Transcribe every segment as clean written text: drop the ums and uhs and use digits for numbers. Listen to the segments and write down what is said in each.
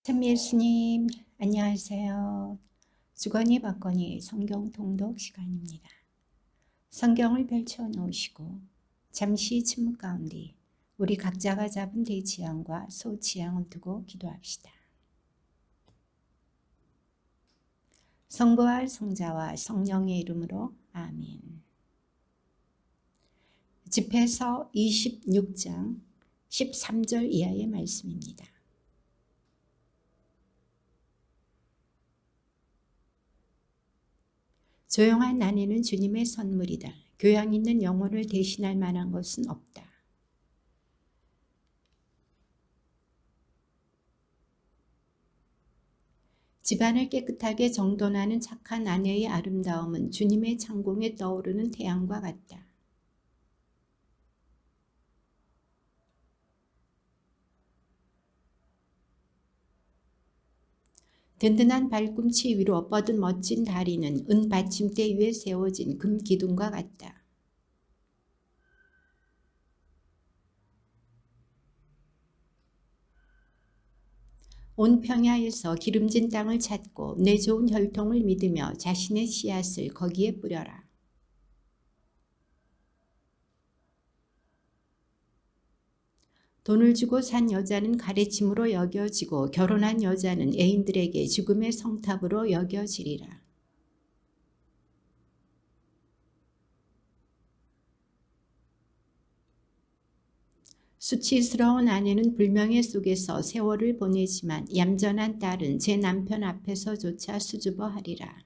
참 예수님, 안녕하세요. 주거니 받거니 성경 통독 시간입니다. 성경을 펼쳐 놓으시고 잠시 침묵 가운데 우리 각자가 잡은 대지향과 소지향을 두고 기도합시다. 성부와 성자와 성령의 이름으로 아멘. 집회서 26장 13절 이하의 말씀입니다. 조용한 아내는 주님의 선물이다. 교양 있는 영혼을 대신할 만한 것은 없다. 집안을 깨끗하게 정돈하는 착한 아내의 아름다움은 주님의 창공에 떠오르는 태양과 같다. 든든한 발꿈치 위로 뻗은 멋진 다리는 은 받침대 위에 세워진 금 기둥과 같다. 온 평야에서 기름진 땅을 찾고 내 좋은 혈통을 믿으며 자신의 씨앗을 거기에 뿌려라. 돈을 주고 산 여자는 가래침으로 여겨지고 결혼한 여자는 애인들에게 죽음의 성탑으로 여겨지리라. 수치스러운 아내는 불명예 속에서 세월을 보내지만 얌전한 딸은 제 남편 앞에서조차 수줍어하리라.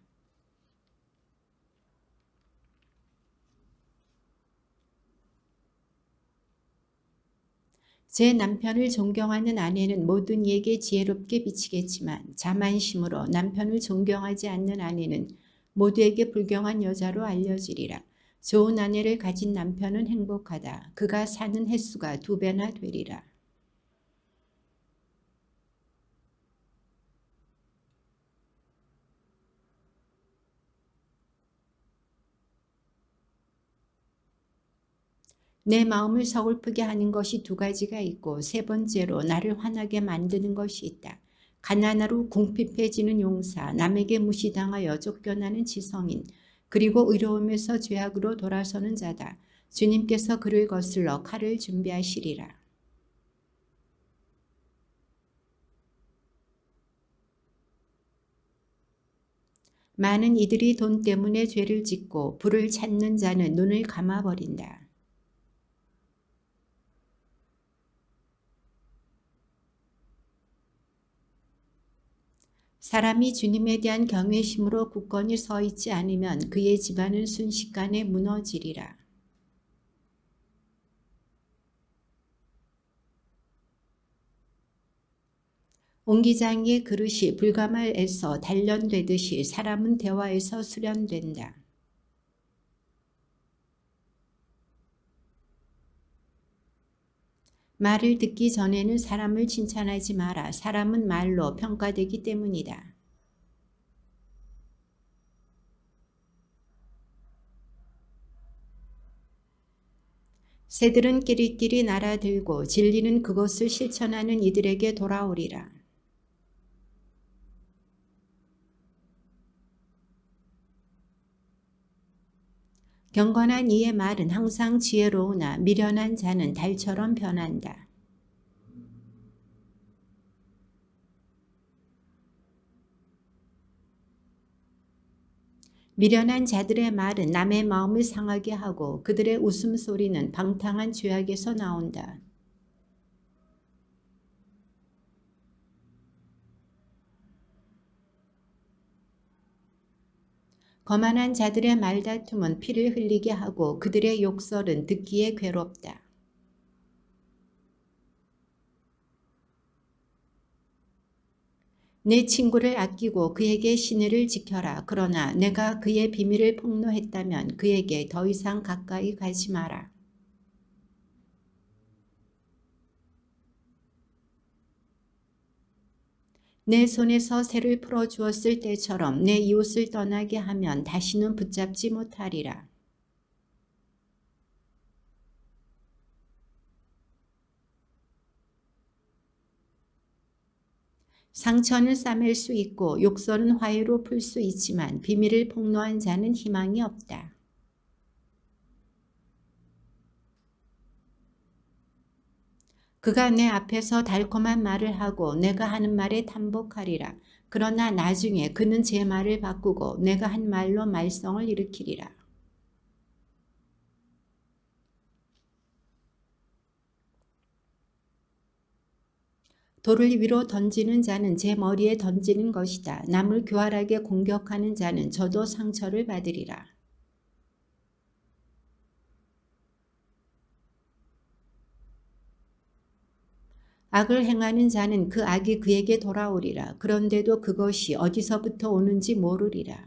제 남편을 존경하는 아내는 모든 이에게 지혜롭게 비치겠지만 자만심으로 남편을 존경하지 않는 아내는 모두에게 불경한 여자로 알려지리라. 좋은 아내를 가진 남편은 행복하다. 그가 사는 횟수가 2배나 되리라. 내 마음을 서글프게 하는 것이 2가지가 있고 3번째로 나를 화나게 만드는 것이 있다. 가난하로 궁핍해지는 용사, 남에게 무시당하여 쫓겨나는 지성인, 그리고 의로움에서 죄악으로 돌아서는 자다. 주님께서 그를 거슬러 칼을 준비하시리라. 많은 이들이 돈 때문에 죄를 짓고 불을 찾는 자는 눈을 감아버린다. 사람이 주님에 대한 경외심으로 굳건히 서 있지 않으면 그의 집안은 순식간에 무너지리라. 옹기장의 그릇이 불가마에서 단련되듯이 사람은 대화에서 수련된다. 말을 듣기 전에는 사람을 칭찬하지 마라. 사람은 말로 평가되기 때문이다. 새들은 끼리끼리 날아들고 진리는 그것을 실천하는 이들에게 돌아오리라. 경건한 이의 말은 항상 지혜로우나 미련한 자는 달처럼 변한다. 미련한 자들의 말은 남의 마음을 상하게 하고 그들의 웃음소리는 방탕한 죄악에서 나온다. 거만한 자들의 말다툼은 피를 흘리게 하고 그들의 욕설은 듣기에 괴롭다. 내 친구를 아끼고 그에게 신의를 지켜라. 그러나 내가 그의 비밀을 폭로했다면 그에게 더 이상 가까이 가지 마라. 내 손에서 새를 풀어주었을 때처럼 내 이웃을 떠나게 하면 다시는 붙잡지 못하리라. 상처는 싸맬 수 있고 욕설은 화해로 풀 수 있지만 비밀을 폭로한 자는 희망이 없다. 그가 내 앞에서 달콤한 말을 하고 내가 하는 말에 탄복하리라. 그러나 나중에 그는 제 말을 바꾸고 내가 한 말로 말썽을 일으키리라. 돌을 위로 던지는 자는 제 머리에 던지는 것이다. 남을 교활하게 공격하는 자는 저도 상처를 받으리라. 악을 행하는 자는 그 악이 그에게 돌아오리라. 그런데도 그것이 어디서부터 오는지 모르리라.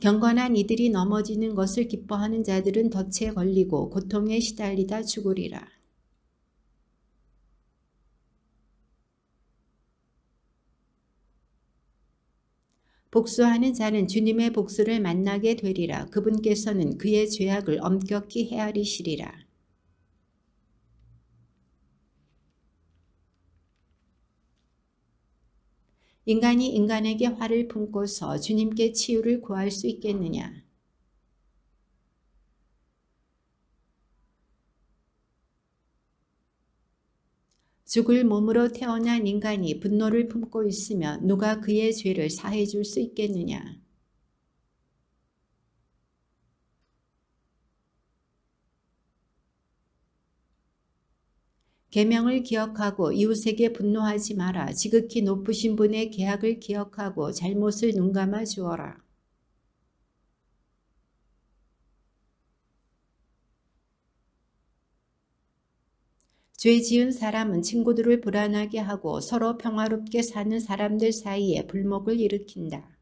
경건한 이들이 넘어지는 것을 기뻐하는 자들은 덫에 걸리고 고통에 시달리다 죽으리라. 복수하는 자는 주님의 복수를 만나게 되리라. 그분께서는 그의 죄악을 엄격히 헤아리시리라. 인간이 인간에게 화를 품고서 주님께 치유를 구할 수 있겠느냐? 죽을 몸으로 태어난 인간이 분노를 품고 있으면 누가 그의 죄를 사해 줄 수 있겠느냐? 계명을 기억하고 이웃에게 분노하지 마라. 지극히 높으신 분의 계약을 기억하고 잘못을 눈감아 주어라. 죄 지은 사람은 친구들을 불안하게 하고 서로 평화롭게 사는 사람들 사이에 불목을 일으킨다.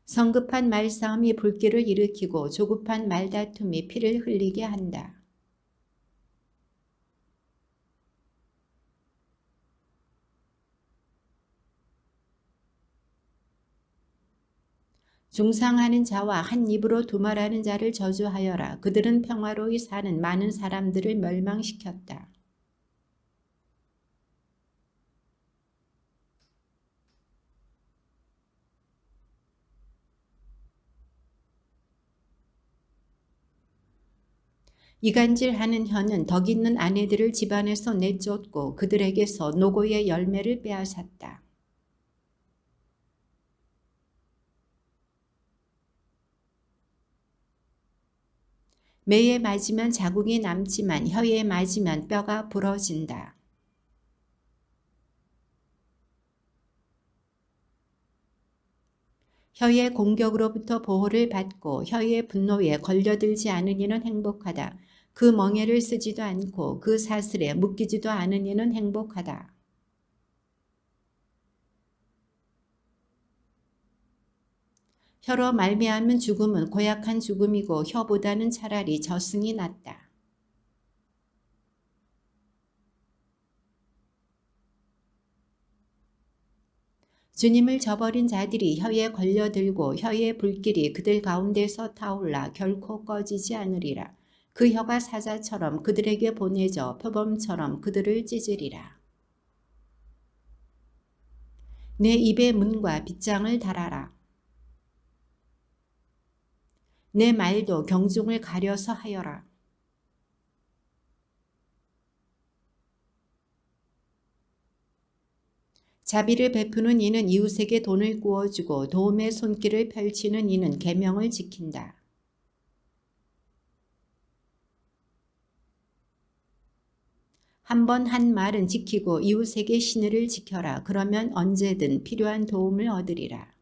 성급한 말싸움이 불길을 일으키고 조급한 말다툼이 피를 흘리게 한다. 중상하는 자와 한 입으로 두말하는 자를 저주하여라. 그들은 평화로이 사는 많은 사람들을 멸망시켰다. 이간질하는 혀는 덕 있는 아내들을 집안에서 내쫓고 그들에게서 노고의 열매를 빼앗았다. 매에 맞으면 자국이 남지만 혀에 맞으면 뼈가 부러진다. 혀의 공격으로부터 보호를 받고 혀의 분노에 걸려들지 않은 이는 행복하다. 그 멍에를 쓰지도 않고 그 사슬에 묶이지도 않은 이는 행복하다. 혀로 말미암은 죽음은 고약한 죽음이고 혀보다는 차라리 저승이 낫다. 주님을 저버린 자들이 혀에 걸려들고 혀의 불길이 그들 가운데서 타올라 결코 꺼지지 않으리라. 그 혀가 사자처럼 그들에게 보내져 표범처럼 그들을 찢으리라. 내 입의 문과 빗장을 달아라. 내 말도 경중을 가려서 하여라. 자비를 베푸는 이는 이웃에게 돈을 구워주고 도움의 손길을 펼치는 이는 계명을 지킨다. 한 번 한 말은 지키고 이웃에게 신의를 지켜라. 그러면 언제든 필요한 도움을 얻으리라.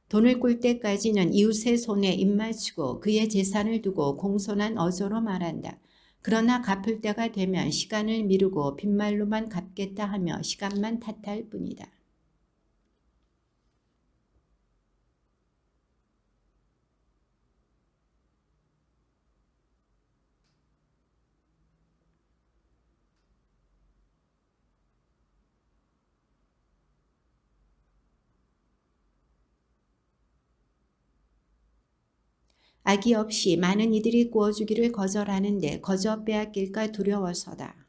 돈을 꿀 때까지는 이웃의 손에 입맞추고 그의 재산을 두고 공손한 어조로 말한다. 그러나 갚을 때가 되면 시간을 미루고 빈말로만 갚겠다 하며 시간만 탓할 뿐이다. 악이 없이 많은 이들이 구워주기를 거절하는데 거저 빼앗길까 두려워서다.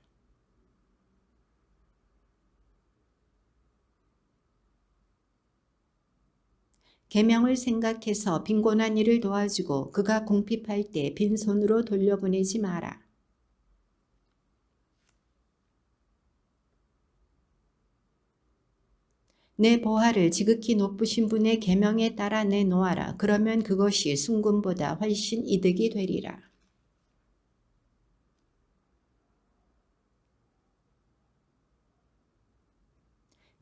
계명을 생각해서 빈곤한 이를 도와주고 그가 궁핍할 때 빈손으로 돌려보내지 마라. 내 보화를 지극히 높으신 분의 계명에 따라 내놓아라. 그러면 그것이 순금보다 훨씬 이득이 되리라.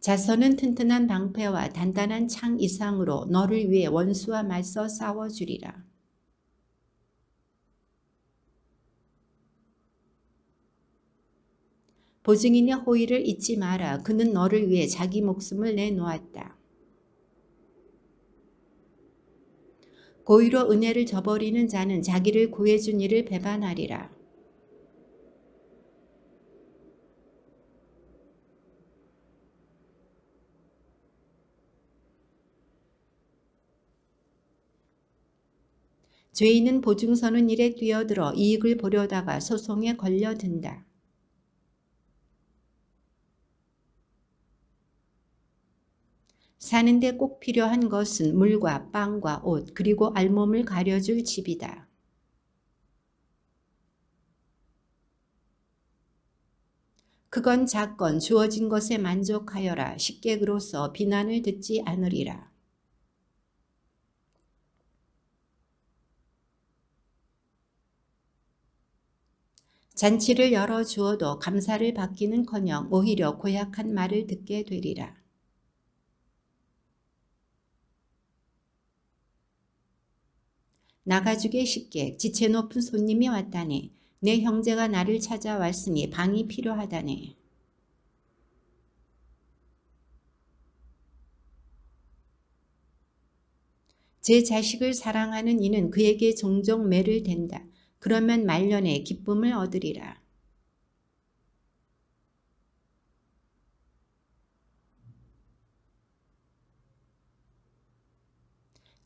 자선은 튼튼한 방패와 단단한 창 이상으로 너를 위해 원수와 맞서 싸워주리라. 보증인의 호의를 잊지 마라. 그는 너를 위해 자기 목숨을 내놓았다. 고의로 은혜를 저버리는 자는 자기를 구해준 이를 배반하리라. 죄인은 보증서는 일에 뛰어들어 이익을 보려다가 소송에 걸려든다. 사는데 꼭 필요한 것은 물과 빵과 옷 그리고 알몸을 가려줄 집이다. 크건 작건 주어진 것에 만족하여라. 식객으로서 비난을 듣지 않으리라. 잔치를 열어주어도 감사를 받기는커녕 오히려 고약한 말을 듣게 되리라. 나가죽의 식객, 지체 높은 손님이 왔다네. 내 형제가 나를 찾아왔으니 방이 필요하다네. 제 자식을 사랑하는 이는 그에게 종종 매를 댄다. 그러면 말년에 기쁨을 얻으리라.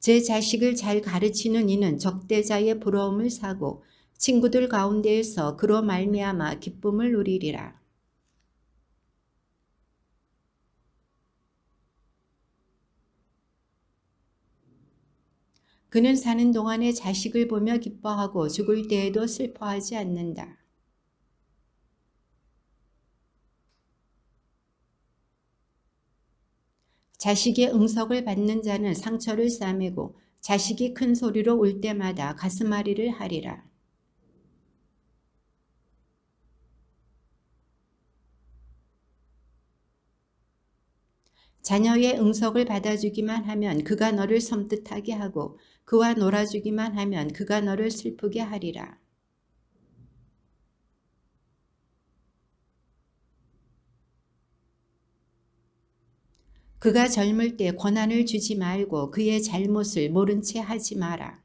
제 자식을 잘 가르치는 이는 적대자의 부러움을 사고 친구들 가운데에서 그로 말미암아 기쁨을 누리리라. 그는 사는 동안에 자식을 보며 기뻐하고 죽을 때에도 슬퍼하지 않는다. 자식의 응석을 받는 자는 상처를 싸매고 자식이 큰 소리로 울 때마다 가슴앓이를 하리라. 자녀의 응석을 받아주기만 하면 그가 너를 섬뜩하게 하고 그와 놀아주기만 하면 그가 너를 슬프게 하리라. 그가 젊을 때 권한을 주지 말고 그의 잘못을 모른 채 하지 마라.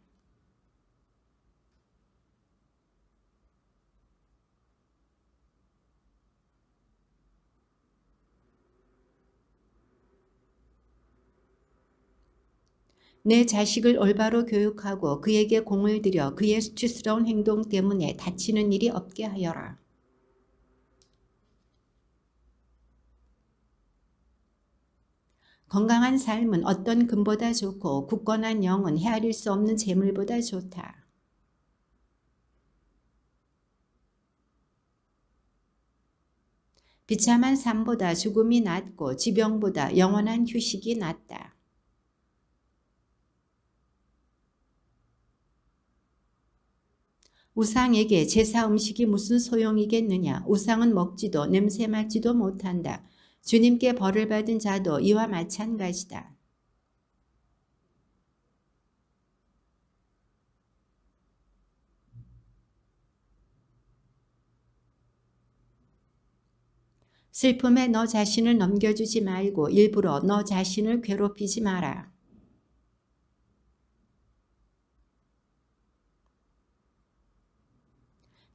내 자식을 올바로 교육하고 그에게 공을 들여 그의 수치스러운 행동 때문에 다치는 일이 없게 하여라. 건강한 삶은 어떤 금보다 좋고 굳건한 영은 헤아릴 수 없는 재물보다 좋다. 비참한 삶보다 죽음이 낫고 지병보다 영원한 휴식이 낫다. 우상에게 제사 음식이 무슨 소용이겠느냐. 우상은 먹지도 냄새 맡지도 못한다. 주님께 벌을 받은 자도 이와 마찬가지다. 슬픔에 너 자신을 넘겨주지 말고 일부러 너 자신을 괴롭히지 마라.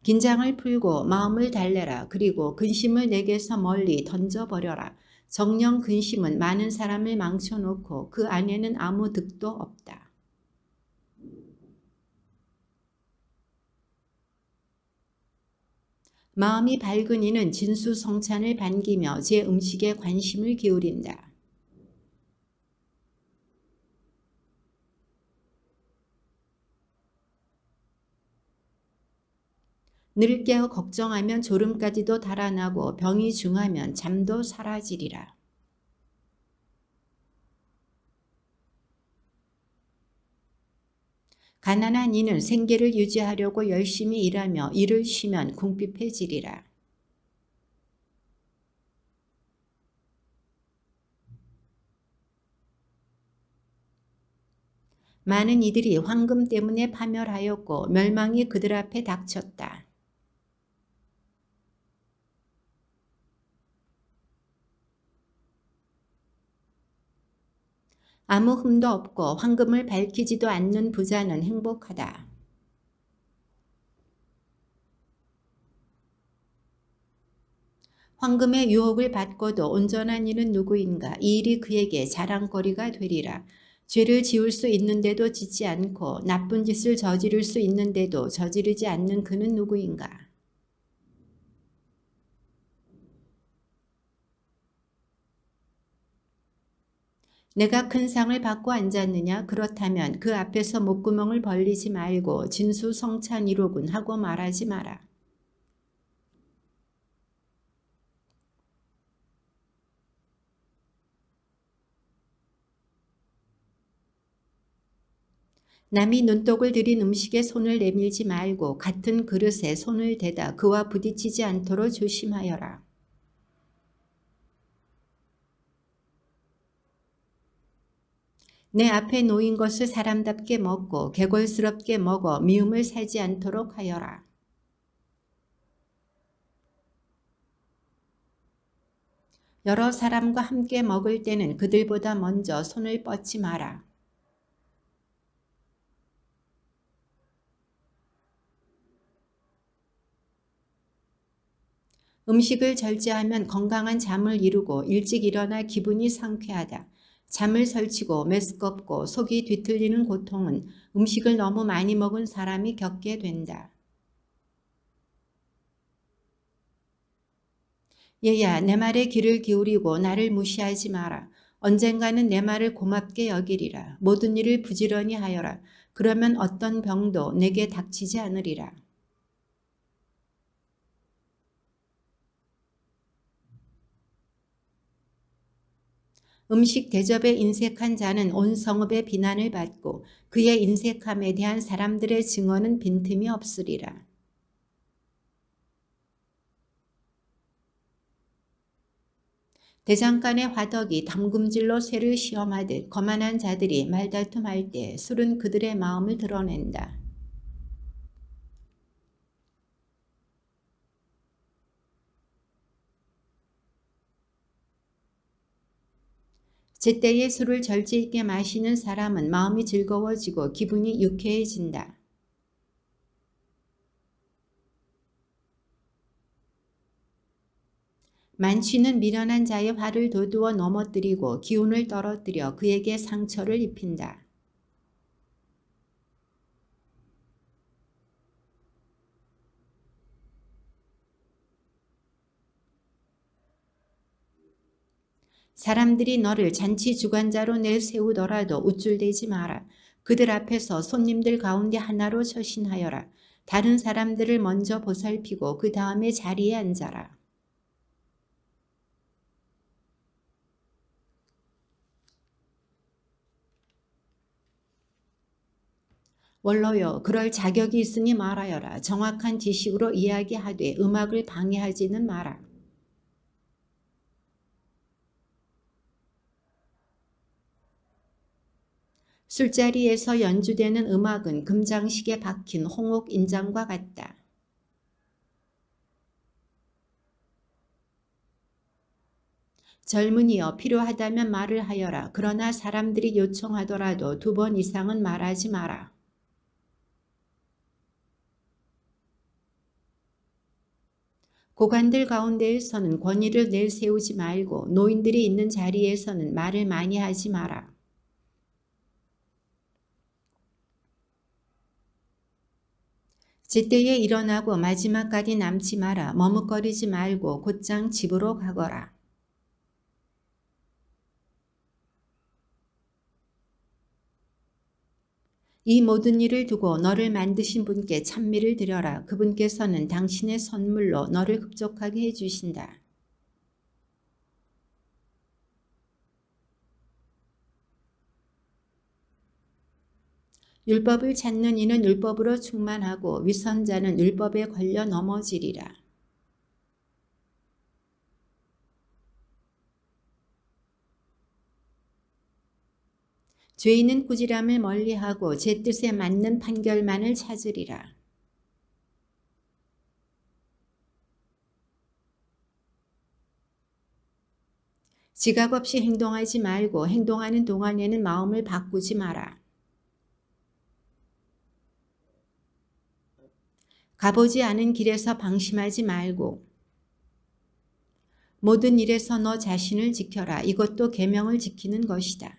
긴장을 풀고 마음을 달래라. 그리고 근심을 내게서 멀리 던져버려라. 정령 근심은 많은 사람을 망쳐놓고 그 안에는 아무 득도 없다. 마음이 밝은 이는 진수성찬을 반기며 제 음식에 관심을 기울인다. 늘 깨어 걱정하면 졸음까지도 달아나고 병이 중하면 잠도 사라지리라. 가난한 이는 생계를 유지하려고 열심히 일하며 일을 쉬면 궁핍해지리라. 많은 이들이 황금 때문에 파멸하였고 멸망이 그들 앞에 닥쳤다. 아무 흠도 없고 황금을 밝히지도 않는 부자는 행복하다. 황금의 유혹을 받고도 온전한 이는 누구인가? 이 일이 그에게 자랑거리가 되리라. 죄를 지을 수 있는데도 짓지 않고 나쁜 짓을 저지를 수 있는데도 저지르지 않는 그는 누구인가? 내가 큰 상을 받고 앉았느냐? 그렇다면 그 앞에서 목구멍을 벌리지 말고 진수성찬이로군 하고 말하지 마라. 남이 눈독을 들인 음식에 손을 내밀지 말고 같은 그릇에 손을 대다 그와 부딪히지 않도록 조심하여라. 내 앞에 놓인 것을 사람답게 먹고 개걸스럽게 먹어 미움을 살지 않도록 하여라. 여러 사람과 함께 먹을 때는 그들보다 먼저 손을 뻗지 마라. 음식을 절제하면 건강한 잠을 이루고 일찍 일어나 기분이 상쾌하다. 잠을 설치고 메스껍고 속이 뒤틀리는 고통은 음식을 너무 많이 먹은 사람이 겪게 된다. 얘야, 내 말에 귀를 기울이고 나를 무시하지 마라. 언젠가는 내 말을 고맙게 여기리라. 모든 일을 부지런히 하여라. 그러면 어떤 병도 내게 닥치지 않으리라. 음식 대접에 인색한 자는 온 성읍의 비난을 받고 그의 인색함에 대한 사람들의 증언은 빈틈이 없으리라. 대장간의 화덕이 담금질로 쇠를 시험하듯 거만한 자들이 말다툼할 때 술은 그들의 마음을 드러낸다. 제때에 술을 절제 있게 마시는 사람은 마음이 즐거워지고 기분이 유쾌해진다. 만취는 미련한 자의 화를 돋우어 넘어뜨리고 기운을 떨어뜨려 그에게 상처를 입힌다. 사람들이 너를 잔치 주관자로 내세우더라도 우쭐대지 마라. 그들 앞에서 손님들 가운데 하나로 처신하여라. 다른 사람들을 먼저 보살피고 그 다음에 자리에 앉아라. 원로여, 그럴 자격이 있으니 말하여라. 정확한 지식으로 이야기하되 음악을 방해하지는 마라. 술자리에서 연주되는 음악은 금장식에 박힌 홍옥 인장과 같다. 젊은이여, 필요하다면 말을 하여라. 그러나 사람들이 요청하더라도 2번 이상은 말하지 마라. 고관들 가운데에서는 권위를 내세우지 말고 노인들이 있는 자리에서는 말을 많이 하지 마라. 제때에 일어나고 마지막까지 남지 마라. 머뭇거리지 말고 곧장 집으로 가거라. 이 모든 일을 두고 너를 만드신 분께 찬미를 드려라. 그분께서는 당신의 선물로 너를 흡족하게 해주신다. 율법을 찾는 이는 율법으로 충만하고 위선자는 율법에 걸려 넘어지리라. 죄인은 꾸지람을 멀리하고 제 뜻에 맞는 판결만을 찾으리라. 지각 없이 행동하지 말고 행동하는 동안에는 마음을 바꾸지 마라. 가보지 않은 길에서 방심하지 말고 모든 일에서 너 자신을 지켜라. 이것도 계명을 지키는 것이다.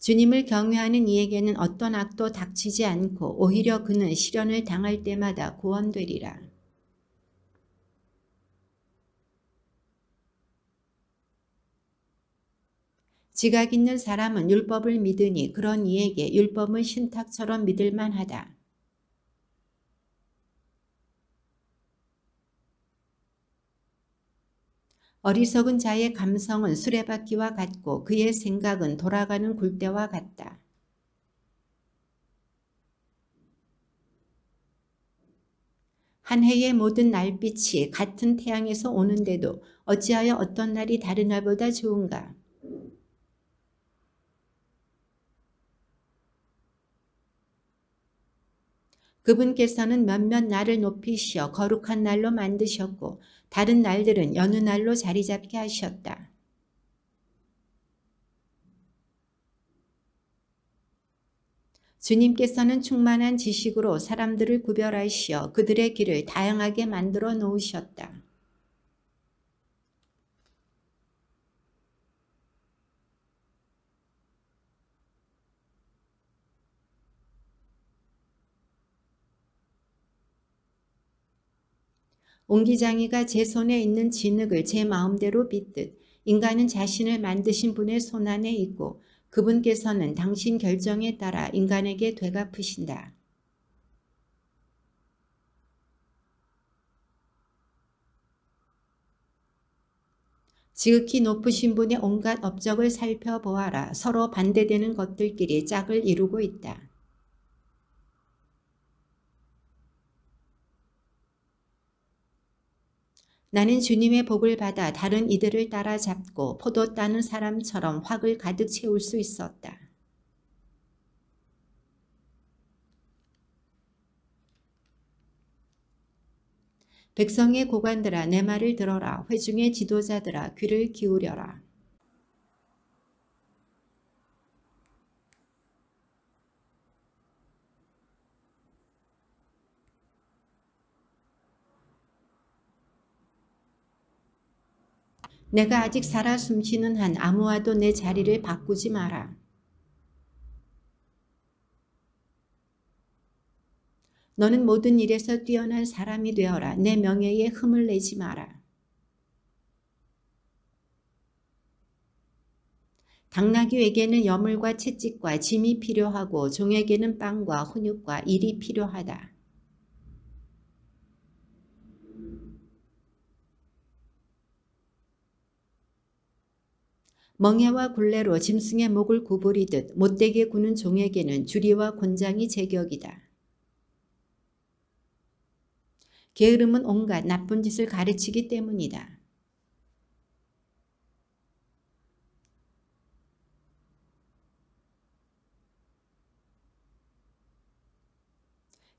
주님을 경외하는 이에게는 어떤 악도 닥치지 않고 오히려 그는 시련을 당할 때마다 구원되리라. 지각 있는 사람은 율법을 믿으니 그런 이에게 율법은 신탁처럼 믿을 만하다. 어리석은 자의 감성은 수레바퀴와 같고 그의 생각은 돌아가는 굴대와 같다. 한 해의 모든 날빛이 같은 태양에서 오는데도 어찌하여 어떤 날이 다른 날보다 좋은가? 그분께서는 몇몇 날을 높이시어 거룩한 날로 만드셨고 다른 날들은 여느 날로 자리 잡게 하셨다. 주님께서는 충만한 지식으로 사람들을 구별하시어 그들의 길을 다양하게 만들어 놓으셨다. 옹기장이가 제 손에 있는 진흙을 제 마음대로 빚듯 인간은 자신을 만드신 분의 손안에 있고 그분께서는 당신 결정에 따라 인간에게 되갚으신다. 지극히 높으신 분의 온갖 업적을 살펴보아라. 서로 반대되는 것들끼리 짝을 이루고 있다. 나는 주님의 복을 받아 다른 이들을 따라잡고 포도 따는 사람처럼 확을 가득 채울 수 있었다. 백성의 고관들아 내 말을 들어라. 회중의 지도자들아 귀를 기울여라. 내가 아직 살아 숨쉬는 한 아무와도 내 자리를 바꾸지 마라. 너는 모든 일에서 뛰어난 사람이 되어라. 내 명예에 흠을 내지 마라. 당나귀에게는 여물과 채찍과 짐이 필요하고 종에게는 빵과 훈육과 일이 필요하다. 멍에와 굴레로 짐승의 목을 구부리듯 못되게 구는 종에게는 주리와 곤장이 제격이다. 게으름은 온갖 나쁜 짓을 가르치기 때문이다.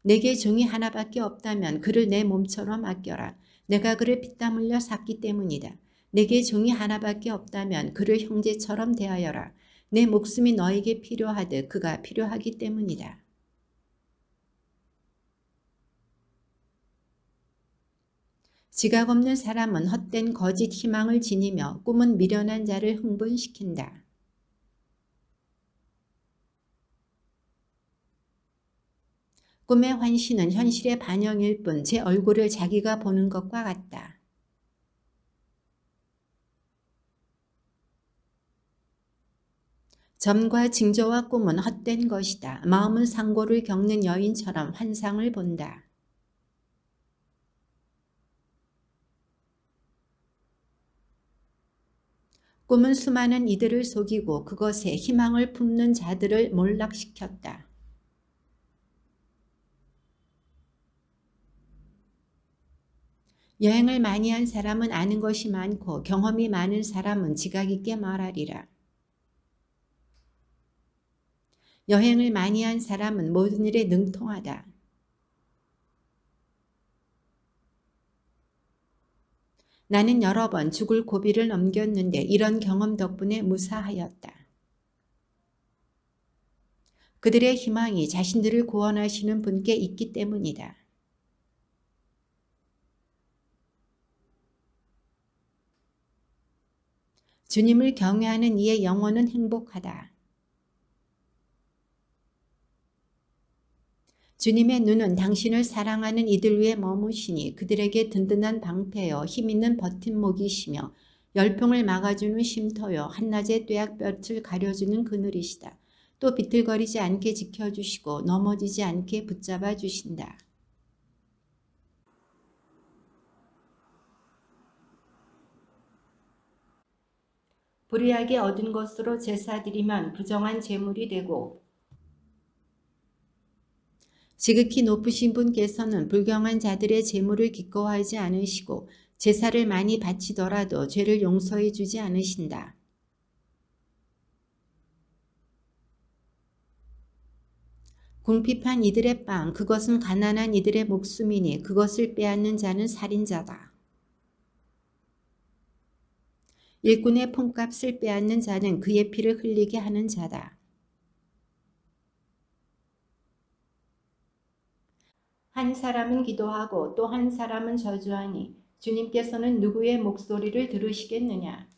내게 종이 하나밖에 없다면 그를 내 몸처럼 아껴라. 내가 그를 피땀 흘려 샀기 때문이다. 내게 종이 하나밖에 없다면 그를 형제처럼 대하여라. 내 목숨이 너에게 필요하듯 그가 필요하기 때문이다. 지각 없는 사람은 헛된 거짓 희망을 지니며 꿈은 미련한 자를 흥분시킨다. 꿈의 환시는 현실의 반영일 뿐 제 얼굴을 자기가 보는 것과 같다. 점과 징조와 꿈은 헛된 것이다. 마음은 상고를 겪는 여인처럼 환상을 본다. 꿈은 수많은 이들을 속이고 그것에 희망을 품는 자들을 몰락시켰다. 여행을 많이 한 사람은 아는 것이 많고 경험이 많은 사람은 지각 있게 말하리라. 여행을 많이 한 사람은 모든 일에 능통하다. 나는 여러 번 죽을 고비를 넘겼는데 이런 경험 덕분에 무사하였다. 그들의 희망이 자신들을 구원하시는 분께 있기 때문이다. 주님을 경외하는 이의 영혼은 행복하다. 주님의 눈은 당신을 사랑하는 이들 위에 머무시니 그들에게 든든한 방패여 힘있는 버팀목이시며 열풍을 막아주는 쉼터여 한낮의 뙤약볕을 가려주는 그늘이시다. 또 비틀거리지 않게 지켜주시고 넘어지지 않게 붙잡아 주신다. 불의하게 얻은 것으로 제사드리면 부정한 제물이 되고 지극히 높으신 분께서는 불경한 자들의 제물을 기꺼워하지 않으시고 제사를 많이 바치더라도 죄를 용서해 주지 않으신다. 궁핍한 이들의 빵, 그것은 가난한 이들의 목숨이니 그것을 빼앗는 자는 살인자다. 일꾼의 폼값을 빼앗는 자는 그의 피를 흘리게 하는 자다. 한 사람은 기도하고 또 한 사람은 저주하니 주님께서는 누구의 목소리를 들으시겠느냐.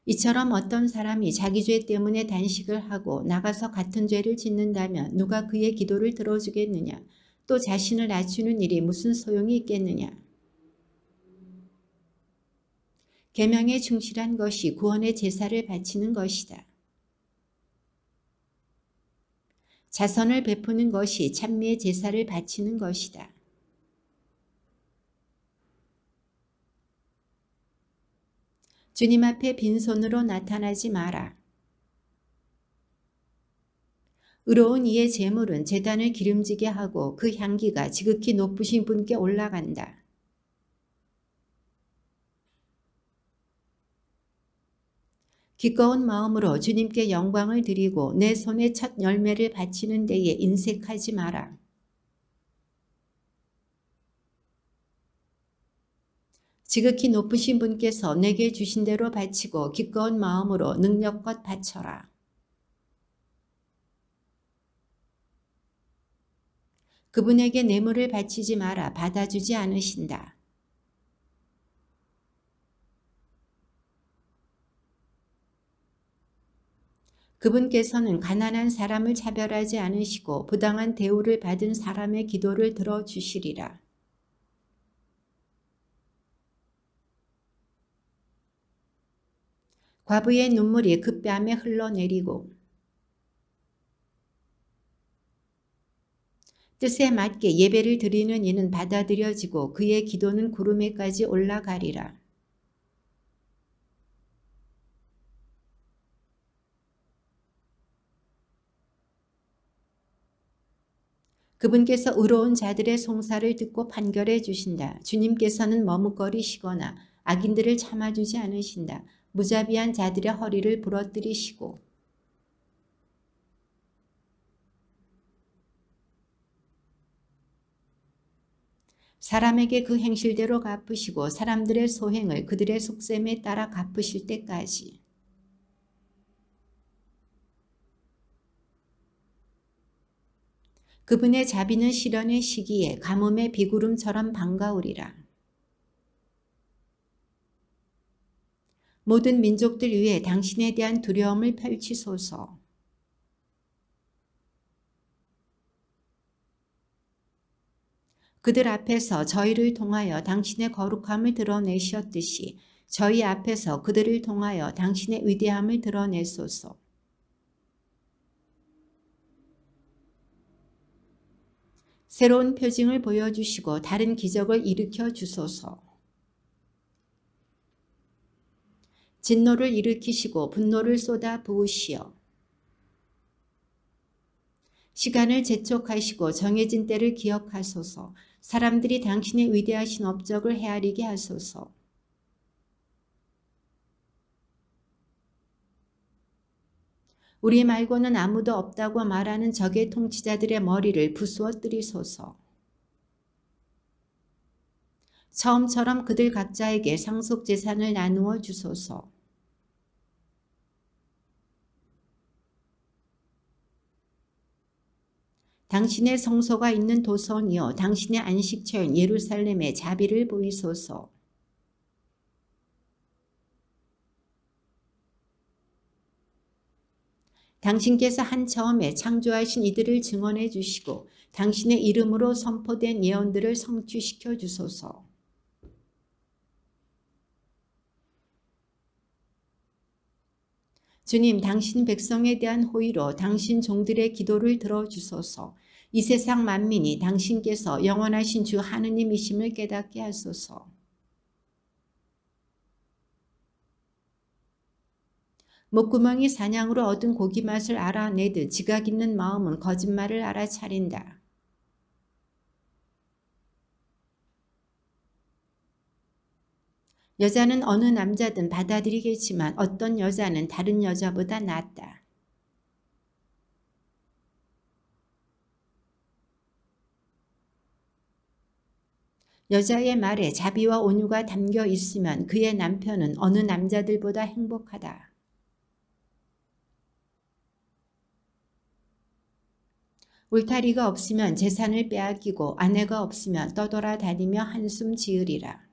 이처럼 어떤 사람이 자기 죄 때문에 단식을 하고 나가서 같은 죄를 짓는다면 누가 그의 기도를 들어주겠느냐. 또 자신을 낮추는 일이 무슨 소용이 있겠느냐. 계명에 충실한 것이 구원의 제사를 바치는 것이다. 자선을 베푸는 것이 찬미의 제사를 바치는 것이다. 주님 앞에 빈손으로 나타나지 마라. 의로운 이의 제물은 제단을 기름지게 하고 그 향기가 지극히 높으신 분께 올라간다. 기꺼운 마음으로 주님께 영광을 드리고 내 손에 첫 열매를 바치는 데에 인색하지 마라. 지극히 높으신 분께서 내게 주신 대로 바치고 기꺼운 마음으로 능력껏 바쳐라. 그분에게 뇌물을 바치지 마라. 받아주지 않으신다. 그분께서는 가난한 사람을 차별하지 않으시고 부당한 대우를 받은 사람의 기도를 들어주시리라. 과부의 눈물이 그 뺨에 흘러내리고 뜻에 맞게 예배를 드리는 이는 받아들여지고 그의 기도는 구름에까지 올라가리라. 그분께서 의로운 자들의 송사를 듣고 판결해 주신다. 주님께서는 머뭇거리시거나 악인들을 참아주지 않으신다. 무자비한 자들의 허리를 부러뜨리시고 사람에게 그 행실대로 갚으시고 사람들의 소행을 그들의 속셈에 따라 갚으실 때까지. 그분의 자비는 시련의 시기에 가뭄의 비구름처럼 반가우리라. 모든 민족들 위에 당신에 대한 두려움을 펼치소서. 그들 앞에서 저희를 통하여 당신의 거룩함을 드러내셨듯이 저희 앞에서 그들을 통하여 당신의 위대함을 드러내소서. 새로운 표징을 보여주시고 다른 기적을 일으켜 주소서. 진노를 일으키시고 분노를 쏟아 부으시어 시간을 재촉하시고 정해진 때를 기억하소서. 사람들이 당신의 위대하신 업적을 헤아리게 하소서. 우리 말고는 아무도 없다고 말하는 적의 통치자들의 머리를 부수어뜨리소서. 처음처럼 그들 각자에게 상속재산을 나누어 주소서. 당신의 성소가 있는 도성이요 당신의 안식처인 예루살렘에 자비를 보이소서. 당신께서 한 처음에 창조하신 이들을 증언해 주시고 당신의 이름으로 선포된 예언들을 성취시켜 주소서. 주님, 당신 백성에 대한 호의로 당신 종들의 기도를 들어주소서. 이 세상 만민이 당신께서 영원하신 주 하느님이심을 깨닫게 하소서. 목구멍이 사냥으로 얻은 고기 맛을 알아내듯 지각 있는 마음은 거짓말을 알아차린다. 여자는 어느 남자든 받아들이겠지만 어떤 여자는 다른 여자보다 낫다. 여자의 말에 자비와 온유가 담겨 있으면 그의 남편은 어느 남자들보다 행복하다. 울타리가 없으면 재산을 빼앗기고 아내가 없으면 떠돌아다니며 한숨 지으리라.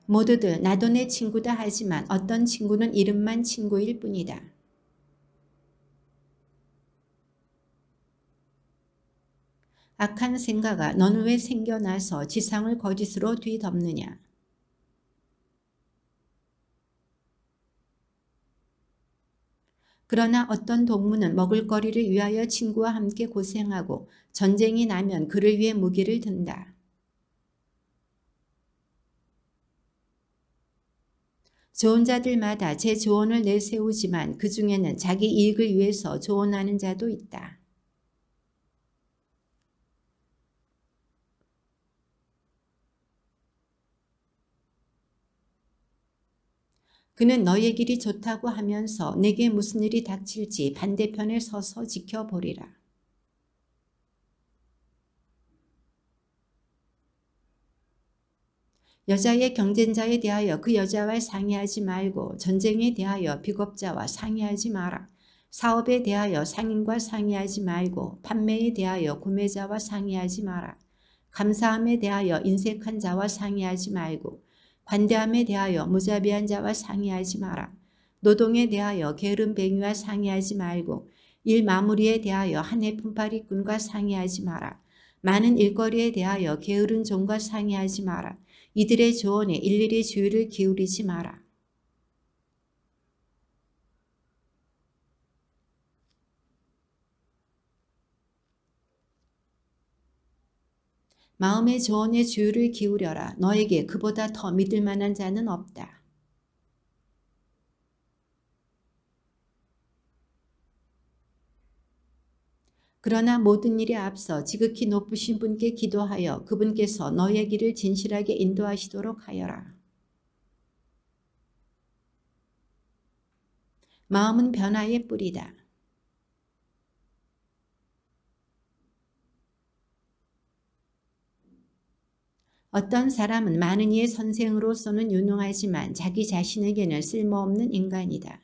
모두들 나도 내 친구다 하지만 어떤 친구는 이름만 친구일 뿐이다. 악한 생각아, 너는 왜 생겨나서 지상을 거짓으로 뒤덮느냐. 그러나 어떤 동무는 먹을거리를 위하여 친구와 함께 고생하고 전쟁이 나면 그를 위해 무기를 든다. 좋은 자들마다 제 조언을 내세우지만 그 중에는 자기 이익을 위해서 조언하는 자도 있다. 그는 너의 길이 좋다고 하면서 내게 무슨 일이 닥칠지 반대편에 서서 지켜보리라. 여자의 경쟁자에 대하여 그 여자와 상의하지 말고 전쟁에 대하여 비겁자와 상의하지 마라. 사업에 대하여 상인과 상의하지 말고 판매에 대하여 구매자와 상의하지 마라. 감사함에 대하여 인색한 자와 상의하지 말고 관대함에 대하여 무자비한 자와 상의하지 마라. 노동에 대하여 게으름뱅이와 상의하지 말고 일 마무리에 대하여 한 해 품팔이꾼과 상의하지 마라. 많은 일거리에 대하여 게으른 종과 상의하지 마라. 이들의 조언에 일일이 주의를 기울이지 마라. 마음의 조언에 주의를 기울여라. 너에게 그보다 더 믿을 만한 자는 없다. 그러나 모든 일에 앞서 지극히 높으신 분께 기도하여 그분께서 너의 길을 진실하게 인도하시도록 하여라. 마음은 변화의 뿌리다. 어떤 사람은 많은 이의 선생으로서는 유능하지만 자기 자신에게는 쓸모없는 인간이다.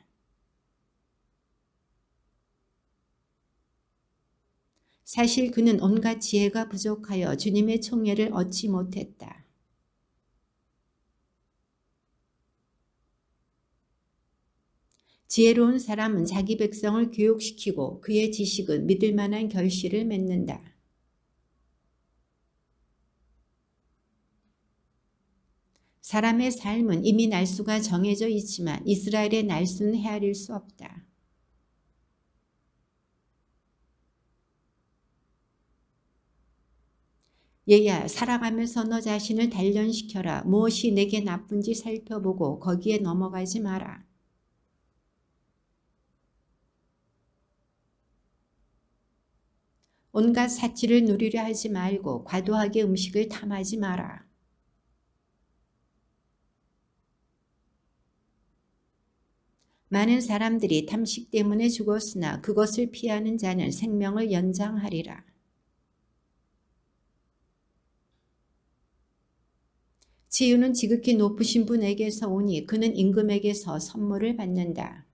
사실 그는 온갖 지혜가 부족하여 주님의 총애를 얻지 못했다. 지혜로운 사람은 자기 백성을 교육시키고 그의 지식은 믿을 만한 결실을 맺는다. 사람의 삶은 이미 날수가 정해져 있지만 이스라엘의 날수는 헤아릴 수 없다. 얘야, 살아가면서 너 자신을 단련시켜라. 무엇이 내게 나쁜지 살펴보고 거기에 넘어가지 마라. 온갖 사치를 누리려 하지 말고 과도하게 음식을 탐하지 마라. 많은 사람들이 탐식 때문에 죽었으나 그것을 피하는 자는 생명을 연장하리라. 치유는 지극히 높으신 분에게서 오니 그는 임금에게서 선물을 받는다.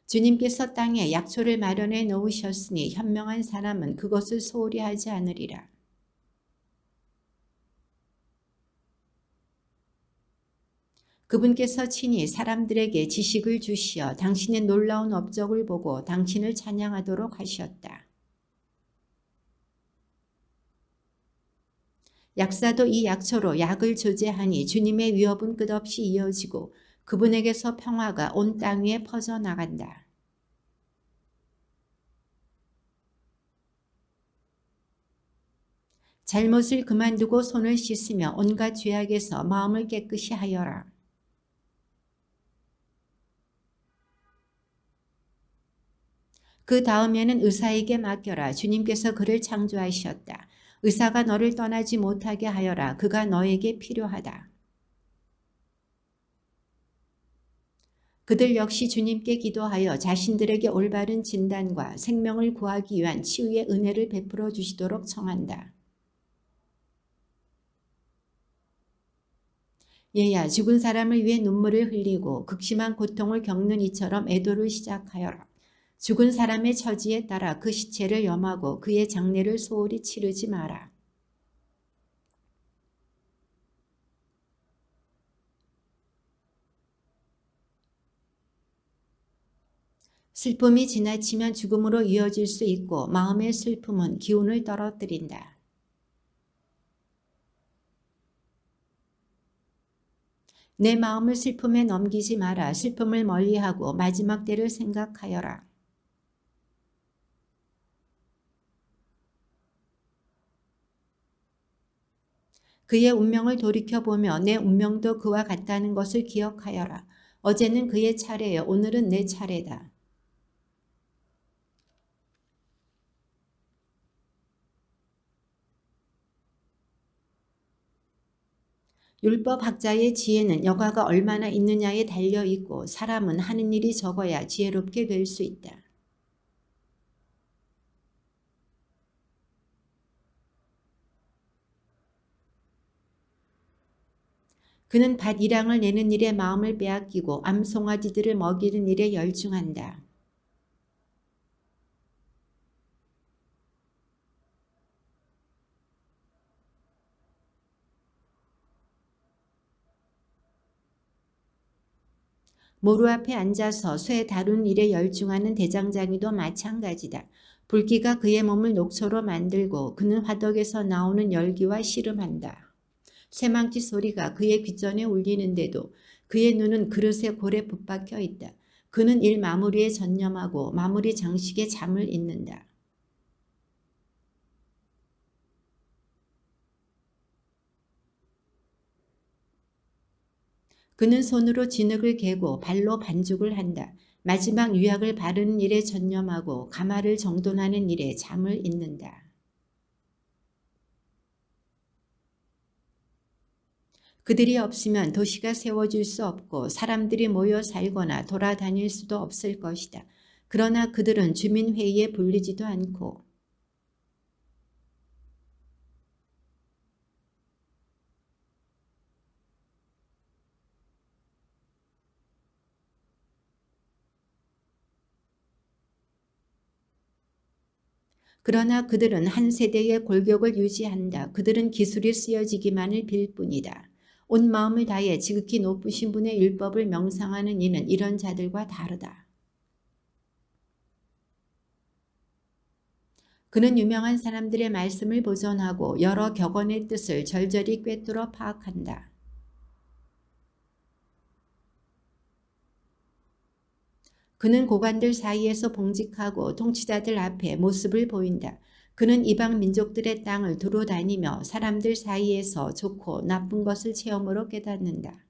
주님께서 땅에 약초를 마련해 놓으셨으니 현명한 사람은 그것을 소홀히 하지 않으리라. 그분께서 친히 사람들에게 지식을 주시어 당신의 놀라운 업적을 보고 당신을 찬양하도록 하셨다. 약사도 이 약초로 약을 조제하니 주님의 위협은 끝없이 이어지고 그분에게서 평화가 온 땅 위에 퍼져나간다. 잘못을 그만두고 손을 씻으며 온갖 죄악에서 마음을 깨끗이 하여라. 그 다음에는 의사에게 맡겨라. 주님께서 그를 창조하셨다. 의사가 너를 떠나지 못하게 하여라. 그가 너에게 필요하다. 그들 역시 주님께 기도하여 자신들에게 올바른 진단과 생명을 구하기 위한 치유의 은혜를 베풀어 주시도록 청한다. 얘야, 죽은 사람을 위해 눈물을 흘리고 극심한 고통을 겪는 이처럼 애도를 시작하여라. 죽은 사람의 처지에 따라 그 시체를 염하고 그의 장례를 소홀히 치르지 마라. 슬픔이 지나치면 죽음으로 이어질 수 있고 마음의 슬픔은 기운을 떨어뜨린다. 내 마음을 슬픔에 넘기지 마라. 슬픔을 멀리하고 마지막 때를 생각하여라. 그의 운명을 돌이켜보며 내 운명도 그와 같다는 것을 기억하여라. 어제는 그의 차례요. 오늘은 내 차례다. 율법학자의 지혜는 여가가 얼마나 있느냐에 달려있고 사람은 하는 일이 적어야 지혜롭게 될 수 있다. 그는 밭 이랑을 내는 일에 마음을 빼앗기고 암송아지들을 먹이는 일에 열중한다. 모루 앞에 앉아서 쇠 다루는 일에 열중하는 대장장이도 마찬가지다. 불기가 그의 몸을 녹초로 만들고 그는 화덕에서 나오는 열기와 씨름한다. 쇠망치 소리가 그의 귓전에 울리는데도 그의 눈은 그릇에 고래 붙박혀 있다. 그는 일 마무리에 전념하고 마무리 장식에 잠을 잇는다. 그는 손으로 진흙을 개고 발로 반죽을 한다. 마지막 유약을 바르는 일에 전념하고 가마를 정돈하는 일에 잠을 잇는다. 그들이 없으면 도시가 세워질 수 없고 사람들이 모여 살거나 돌아다닐 수도 없을 것이다. 그러나 그들은 주민회의에 불리지도 않고 그러나 그들은 한 세대의 골격을 유지한다. 그들은 기술이 쓰여지기만을 빌 뿐이다. 온 마음을 다해 지극히 높으신 분의 율법을 명상하는 이는 이런 자들과 다르다. 그는 유명한 사람들의 말씀을 보존하고 여러 격언의 뜻을 절절히 꿰뚫어 파악한다. 그는 고관들 사이에서 봉직하고 통치자들 앞에 모습을 보인다. 그는 이방 민족들의 땅을 두루 다니며 사람들 사이에서 좋고 나쁜 것을 체험으로 깨닫는다.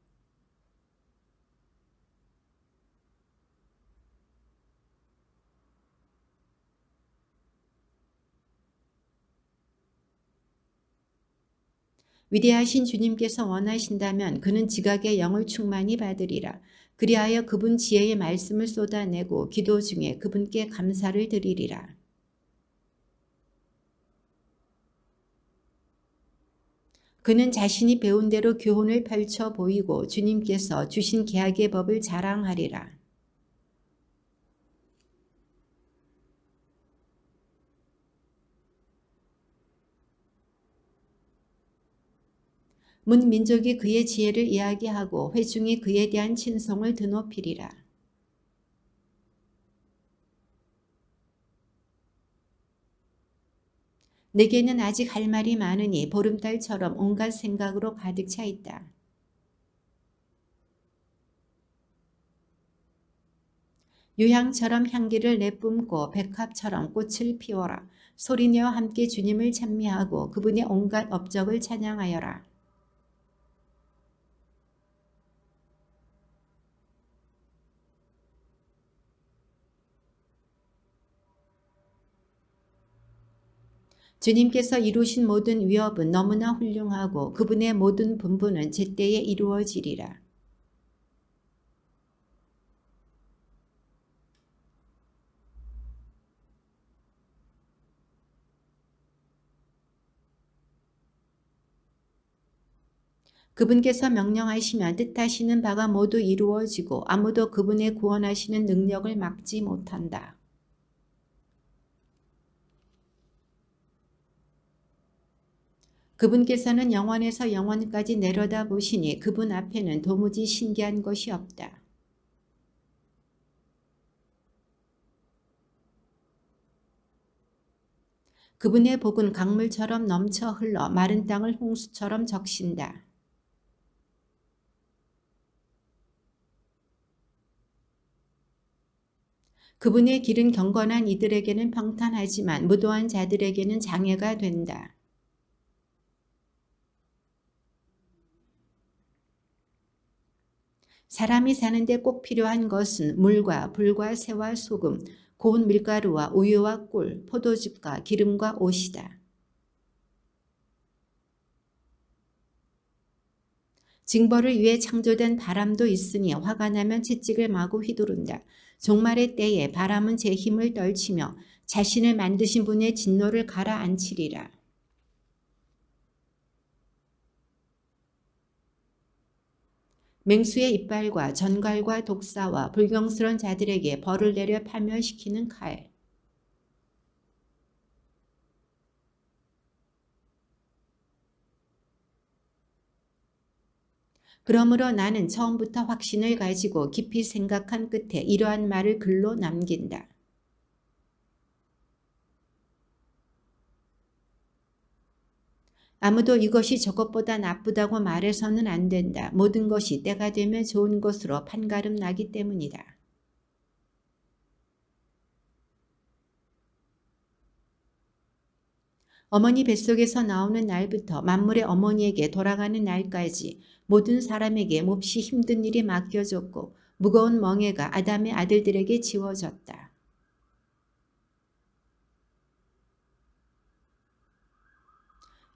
위대하신 주님께서 원하신다면 그는 지각의 영을 충만히 받으리라. 그리하여 그분 지혜의 말씀을 쏟아내고 기도 중에 그분께 감사를 드리리라. 그는 자신이 배운 대로 교훈을 펼쳐 보이고 주님께서 주신 계약의 법을 자랑하리라. 문 민족이 그의 지혜를 이야기하고 회중이 그에 대한 친송을 드높이리라. 내게는 아직 할 말이 많으니 보름달처럼 온갖 생각으로 가득 차 있다. 유향처럼 향기를 내뿜고 백합처럼 꽃을 피워라. 소리내어 함께 주님을 찬미하고 그분의 온갖 업적을 찬양하여라. 주님께서 이루신 모든 위업은 너무나 훌륭하고 그분의 모든 분부는 제때에 이루어지리라. 그분께서 명령하시면 뜻하시는 바가 모두 이루어지고 아무도 그분의 구원하시는 능력을 막지 못한다. 그분께서는 영원에서 영원까지 내려다보시니 그분 앞에는 도무지 신기한 것이 없다. 그분의 복은 강물처럼 넘쳐 흘러 마른 땅을 홍수처럼 적신다. 그분의 길은 경건한 이들에게는 평탄하지만 무도한 자들에게는 장애가 된다. 사람이 사는데 꼭 필요한 것은 물과 불과 새와 소금, 고운 밀가루와 우유와 꿀, 포도즙과 기름과 옷이다. 징벌을 위해 창조된 바람도 있으니 화가 나면 채찍을 마구 휘두른다. 종말의 때에 바람은 제 힘을 떨치며 자신을 만드신 분의 진노를 가라앉히리라. 맹수의 이빨과 전갈과 독사와 불경스러운 자들에게 벌을 내려 파멸시키는 칼. 그러므로 나는 처음부터 확신을 가지고 깊이 생각한 끝에 이러한 말을 글로 남긴다. 아무도 이것이 저것보다 나쁘다고 말해서는 안 된다. 모든 것이 때가 되면 좋은 것으로 판가름 나기 때문이다. 어머니 뱃속에서 나오는 날부터 만물의 어머니에게 돌아가는 날까지 모든 사람에게 몹시 힘든 일이 맡겨졌고 무거운 멍에가 아담의 아들들에게 지워졌다.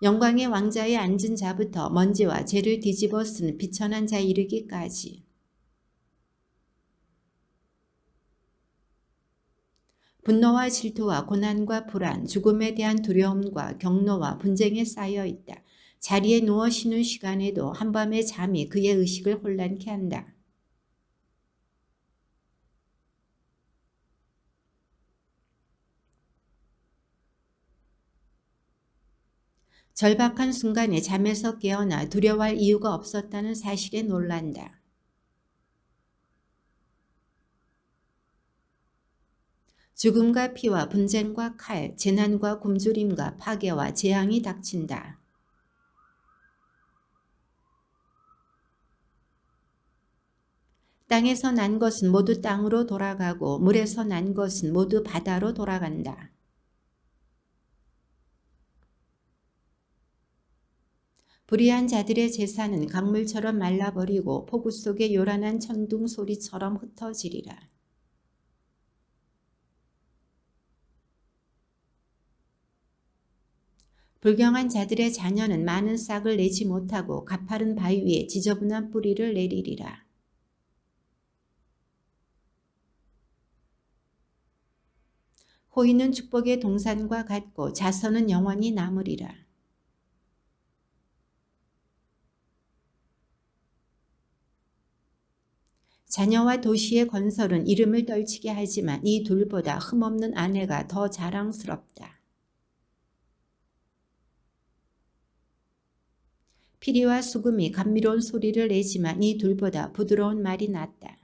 영광의 왕자에 앉은 자부터 먼지와 죄를 뒤집어 쓴 비천한 자에 이르기까지 분노와 질투와 고난과 불안, 죽음에 대한 두려움과 경노와 분쟁에 쌓여 있다. 자리에 누워 쉬는 시간에도 한밤의 잠이 그의 의식을 혼란케 한다. 절박한 순간에 잠에서 깨어나 두려워할 이유가 없었다는 사실에 놀란다. 죽음과 피와 분쟁과 칼, 재난과 굶주림과 파괴와 재앙이 닥친다. 땅에서 난 것은 모두 땅으로 돌아가고 물에서 난 것은 모두 바다로 돌아간다. 불의한 자들의 재산은 강물처럼 말라버리고 폭우 속의 요란한 천둥 소리처럼 흩어지리라. 불경한 자들의 자녀는 많은 싹을 내지 못하고 가파른 바위 위에 지저분한 뿌리를 내리리라. 호의는 축복의 동산과 같고 자선은 영원히 남으리라. 자녀와 도시의 건설은 이름을 떨치게 하지만 이 둘보다 흠없는 아내가 더 자랑스럽다. 피리와 수금이 감미로운 소리를 내지만 이 둘보다 부드러운 말이 낫다.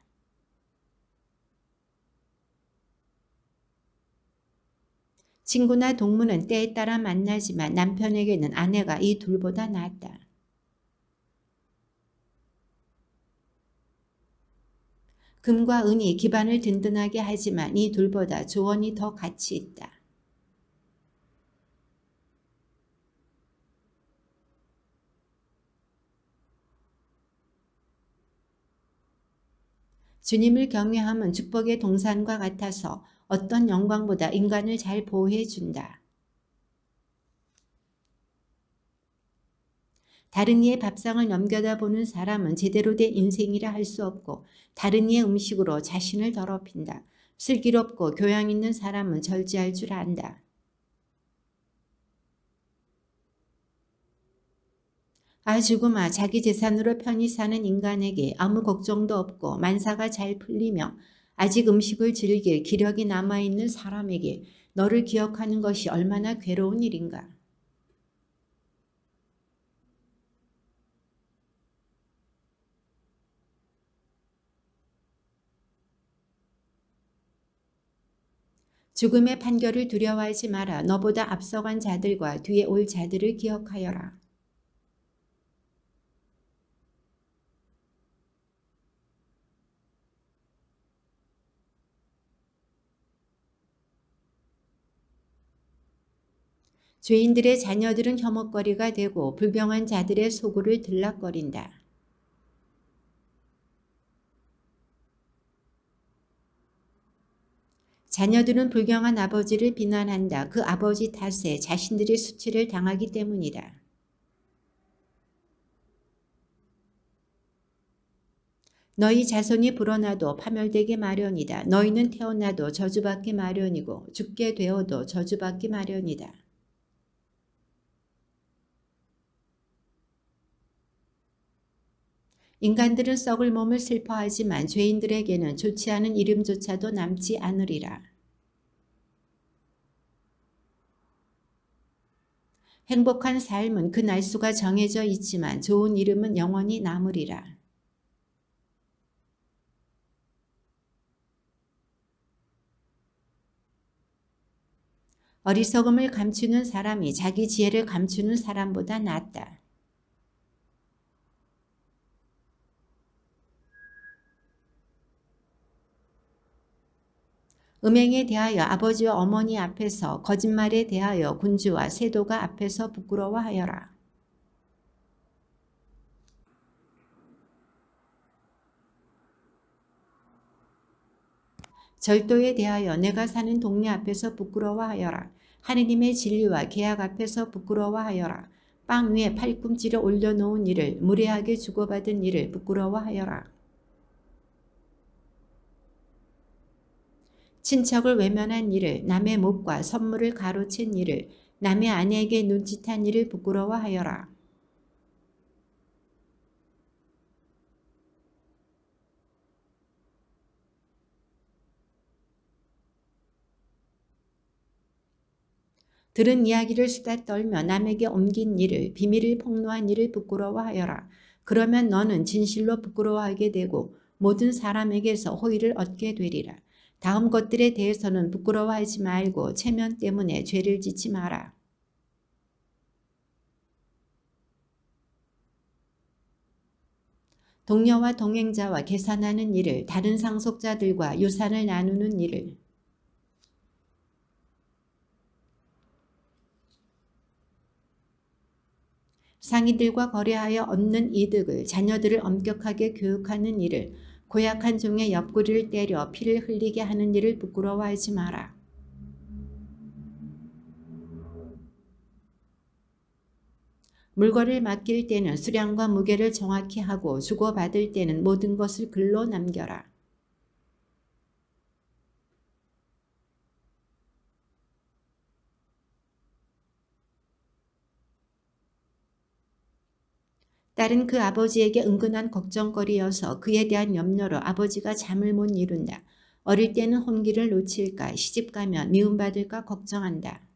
친구나 동무는 때에 따라 만나지만 남편에게는 아내가 이 둘보다 낫다. 금과 은이 기반을 든든하게 하지만 이 둘보다 조언이 더 가치 있다. 주님을 경외함은 축복의 동산과 같아서 어떤 영광보다 인간을 잘 보호해 준다. 다른 이의 밥상을 넘겨다 보는 사람은 제대로 된 인생이라 할 수 없고 다른 이의 음식으로 자신을 더럽힌다. 슬기롭고 교양 있는 사람은 절제할 줄 안다. 죽음아, 자기 재산으로 편히 사는 인간에게 아무 걱정도 없고 만사가 잘 풀리며 아직 음식을 즐길 기력이 남아있는 사람에게 너를 기억하는 것이 얼마나 괴로운 일인가. 죽음의 판결을 두려워하지 마라. 너보다 앞서간 자들과 뒤에 올 자들을 기억하여라. 죄인들의 자녀들은 혐오거리가 되고 불병한 자들의 소굴을 들락거린다. 자녀들은 불경한 아버지를 비난한다. 그 아버지 탓에 자신들이 수치를 당하기 때문이다. 너희 자손이 불어나도 파멸되기 마련이다. 너희는 태어나도 저주받기 마련이고 죽게 되어도 저주받기 마련이다. 인간들은 썩을 몸을 슬퍼하지만 죄인들에게는 좋지 않은 이름조차도 남지 않으리라. 행복한 삶은 그 날수가 정해져 있지만 좋은 이름은 영원히 남으리라. 어리석음을 감추는 사람이 자기 지혜를 감추는 사람보다 낫다. 음행에 대하여 아버지와 어머니 앞에서, 거짓말에 대하여 군주와 세도가 앞에서 부끄러워하여라. 절도에 대하여 내가 사는 동네 앞에서 부끄러워하여라. 하느님의 진리와 계약 앞에서 부끄러워하여라. 빵 위에 팔꿈치를 올려놓은 일을, 무례하게 주고받은 일을 부끄러워하여라. 친척을 외면한 일을, 남의 몫과 선물을 가로챈 일을, 남의 아내에게 눈짓한 일을 부끄러워하여라. 들은 이야기를 수다 떨며 남에게 옮긴 일을, 비밀을 폭로한 일을 부끄러워하여라. 그러면 너는 진실로 부끄러워하게 되고 모든 사람에게서 호의를 얻게 되리라. 다음 것들에 대해서는 부끄러워하지 말고 체면 때문에 죄를 짓지 마라. 동료와 동행자와 계산하는 일을, 다른 상속자들과 유산을 나누는 일을, 상인들과 거래하여 얻는 이득을, 자녀들을 엄격하게 교육하는 일을, 고약한 종의 옆구리를 때려 피를 흘리게 하는 일을 부끄러워하지 마라. 물건을 맡길 때는 수량과 무게를 정확히 하고 주고받을 때는 모든 것을 글로 남겨라. 딸은 그 아버지에게 은근한 걱정거리여서 그에 대한 염려로 아버지가 잠을 못 이룬다. 어릴 때는 혼기를 놓칠까, 시집가면 미움받을까 걱정한다.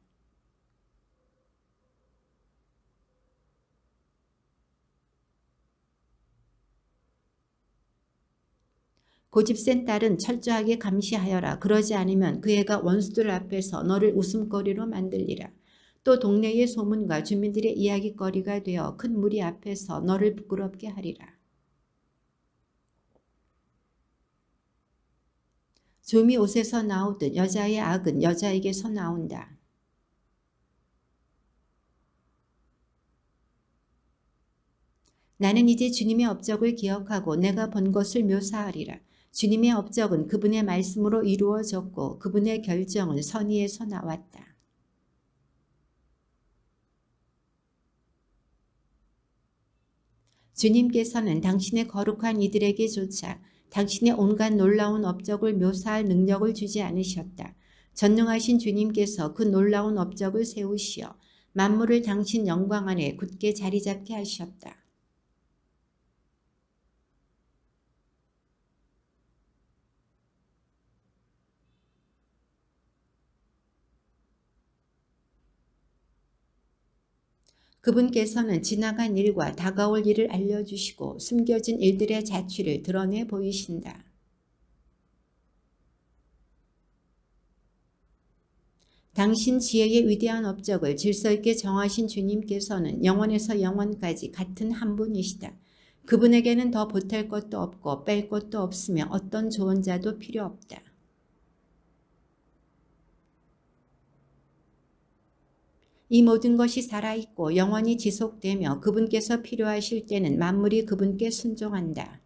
고집센 딸은 철저하게 감시하여라. 그러지 않으면 그 애가 원수들 앞에서 너를 웃음거리로 만들리라. 또 동네의 소문과 주민들의 이야깃거리가 되어 큰 무리 앞에서 너를 부끄럽게 하리라. 좀이 옷에서 나오듯 여자의 악은 여자에게서 나온다. 나는 이제 주님의 업적을 기억하고 내가 본 것을 묘사하리라. 주님의 업적은 그분의 말씀으로 이루어졌고 그분의 결정은 선의에서 나왔다. 주님께서는 당신의 거룩한 이들에게조차 당신의 온갖 놀라운 업적을 묘사할 능력을 주지 않으셨다. 전능하신 주님께서 그 놀라운 업적을 세우시어 만물을 당신 영광 안에 굳게 자리 잡게 하셨다. 그분께서는 지나간 일과 다가올 일을 알려주시고 숨겨진 일들의 자취를 드러내 보이신다. 당신 지혜의 위대한 업적을 질서 있게 정하신 주님께서는 영원에서 영원까지 같은 한 분이시다. 그분에게는 더 보탤 것도 없고 뺄 것도 없으며 어떤 조언자도 필요 없다. 이 모든 것이 살아있고 영원히 지속되며 그분께서 필요하실 때는 만물이 그분께 순종한다.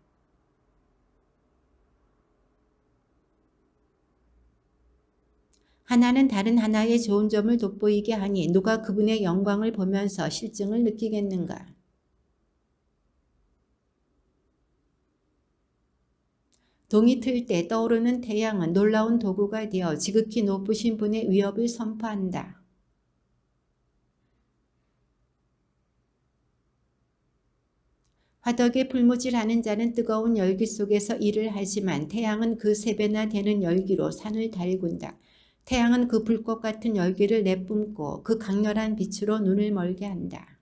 하나는 다른 하나의 좋은 점을 돋보이게 하니 누가 그분의 영광을 보면서 실증을 느끼겠는가. 동이 틀 때 떠오르는 태양은 놀라운 도구가 되어 지극히 높으신 분의 위협을 선포한다. 화덕에 불무질하는 자는 뜨거운 열기 속에서 일을 하지만 태양은 그 3배나 되는 열기로 산을 달군다. 태양은 그 불꽃 같은 열기를 내뿜고 그 강렬한 빛으로 눈을 멀게 한다.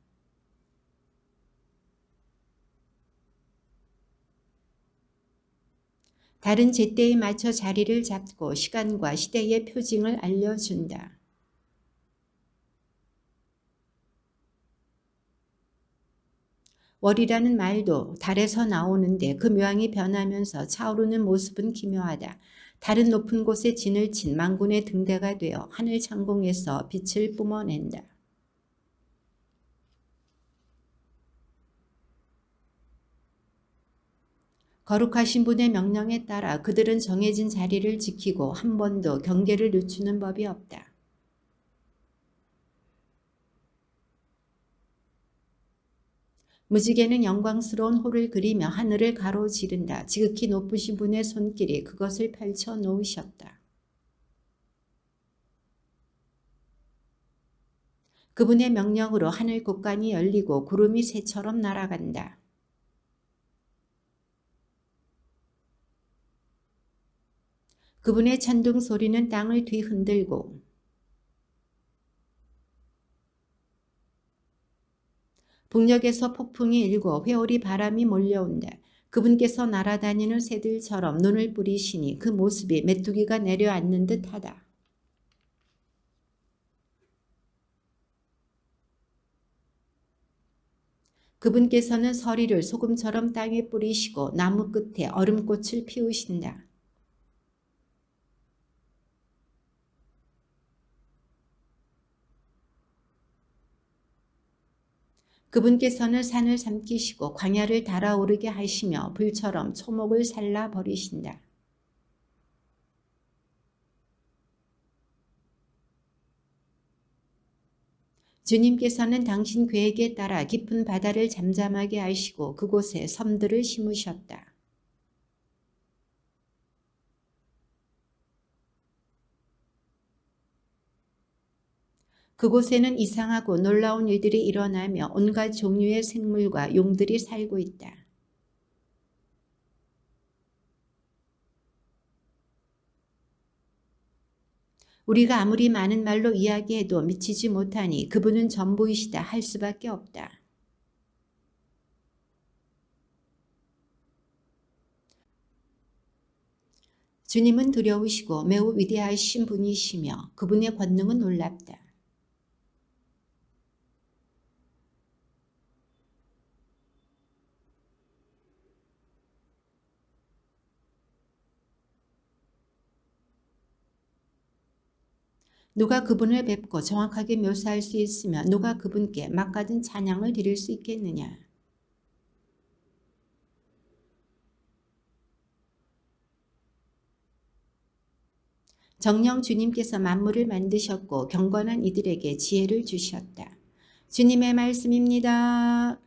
달은 제때에 맞춰 자리를 잡고 시간과 시대의 표징을 알려준다. 월이라는 말도 달에서 나오는데 그 묘양이 변하면서 차오르는 모습은 기묘하다. 달은 높은 곳에 진을 친 망군의 등대가 되어 하늘 창공에서 빛을 뿜어낸다. 거룩하신 분의 명령에 따라 그들은 정해진 자리를 지키고 한 번도 경계를 늦추는 법이 없다. 무지개는 영광스러운 호를 그리며 하늘을 가로지른다. 지극히 높으신 분의 손길이 그것을 펼쳐 놓으셨다. 그분의 명령으로 하늘 곳간이 열리고 구름이 새처럼 날아간다. 그분의 천둥 소리는 땅을 뒤흔들고 북녘에서 폭풍이 일고 회오리 바람이 몰려온다. 그분께서 날아다니는 새들처럼 눈을 뿌리시니 그 모습이 메뚜기가 내려앉는 듯하다. 그분께서는 서리를 소금처럼 땅에 뿌리시고 나무 끝에 얼음꽃을 피우신다. 그분께서는 산을 삼키시고 광야를 달아오르게 하시며 불처럼 초목을 살라 버리신다. 주님께서는 당신 계획에 따라 깊은 바다를 잠잠하게 하시고 그곳에 섬들을 심으셨다. 그곳에는 이상하고 놀라운 일들이 일어나며 온갖 종류의 생물과 용들이 살고 있다. 우리가 아무리 많은 말로 이야기해도 미치지 못하니 그분은 전부이시다 할 수밖에 없다. 주님은 두려우시고 매우 위대하신 분이시며 그분의 권능은 놀랍다. 누가 그분을 뵙고 정확하게 묘사할 수 있으며 누가 그분께 막가든 찬양을 드릴 수 있겠느냐. 정녕 주님께서 만물을 만드셨고 경건한 이들에게 지혜를 주셨다. 주님의 말씀입니다.